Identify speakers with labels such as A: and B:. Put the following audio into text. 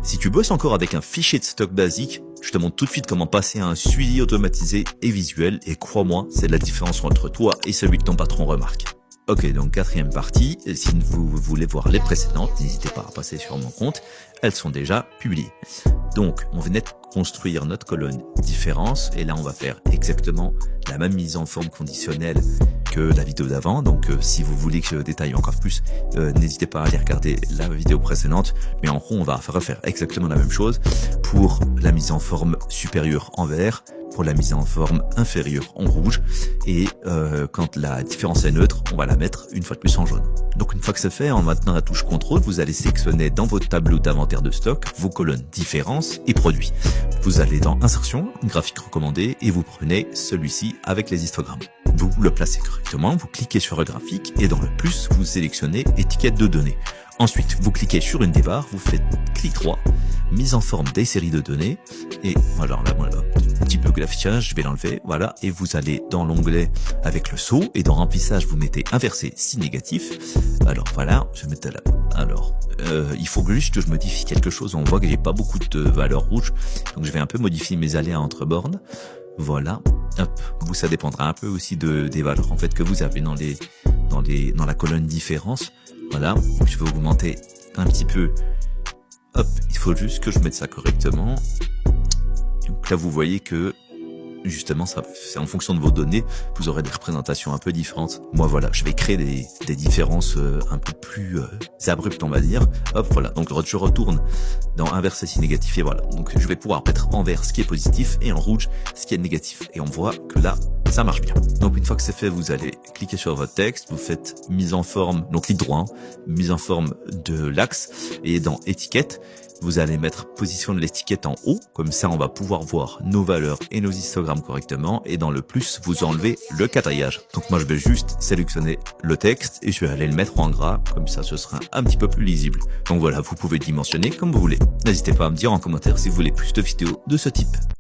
A: Si tu bosses encore avec un fichier de stock basique, je te montre tout de suite comment passer à un suivi automatisé et visuel, et crois-moi, c'est la différence entre toi et celui que ton patron remarque. Ok, donc quatrième partie, si vous voulez voir les précédentes, n'hésitez pas à passer sur mon compte, elles sont déjà publiées. Donc, on venait de construire notre colonne différence, et là on va faire exactement la même mise en forme conditionnelle que la vidéo d'avant. Donc si vous voulez que je détaille encore plus, n'hésitez pas à aller regarder la vidéo précédente, mais en gros on va refaire exactement la même chose pour la mise en forme supérieure en vert, pour la mise en forme inférieure en rouge, et quand la différence est neutre, on va la mettre une fois de plus en jaune. Donc une fois que c'est fait, en maintenant la touche contrôle, vous allez sélectionner dans votre tableau d'inventaire de stock vos colonnes différence et produits. Vous allez dans insertion, graphique recommandé, et vous prenez celui-ci avec les histogrammes. Vous le placez correctement, vous cliquez sur le graphique, et dans le plus, vous sélectionnez étiquette de données. Ensuite, vous cliquez sur une des barres, vous faites clic droit, mise en forme des séries de données, et voilà, un petit peu de l'affichage, je vais l'enlever, voilà, et vous allez dans l'onglet avec le saut, et dans remplissage, vous mettez inversé si négatif. Alors voilà, je vais mettre là. Alors, il faut juste que je modifie quelque chose, on voit que j'ai pas beaucoup de valeurs rouges, donc je vais un peu modifier mes aléas entre bornes. Voilà, hop, vous ça dépendra un peu aussi des valeurs en fait que vous avez dans la colonne différence. Voilà, je vais augmenter un petit peu. Hop, il faut juste que je mette ça correctement. Donc là vous voyez que justement ça, c'est en fonction de vos données, vous aurez des représentations un peu différentes. Moi voilà, je vais créer des différences un peu plus abruptes on va dire. Hop voilà, donc je retourne dans inverser si négatif, et voilà. Donc je vais pouvoir mettre en vert ce qui est positif et en rouge ce qui est négatif. Et on voit que là, ça marche bien. Donc une fois que c'est fait, vous allez cliquer sur votre texte, vous faites mise en forme, donc clic droit, mise en forme de l'axe, et dans étiquette, vous allez mettre position de l'étiquette en haut, comme ça on va pouvoir voir nos valeurs et nos histogrammes correctement, et dans le plus, vous enlevez le quadrillage. Donc moi je vais juste sélectionner le texte et je vais aller le mettre en gras, comme ça ce sera un petit peu plus lisible. Donc voilà, vous pouvez dimensionner comme vous voulez. N'hésitez pas à me dire en commentaire si vous voulez plus de vidéos de ce type.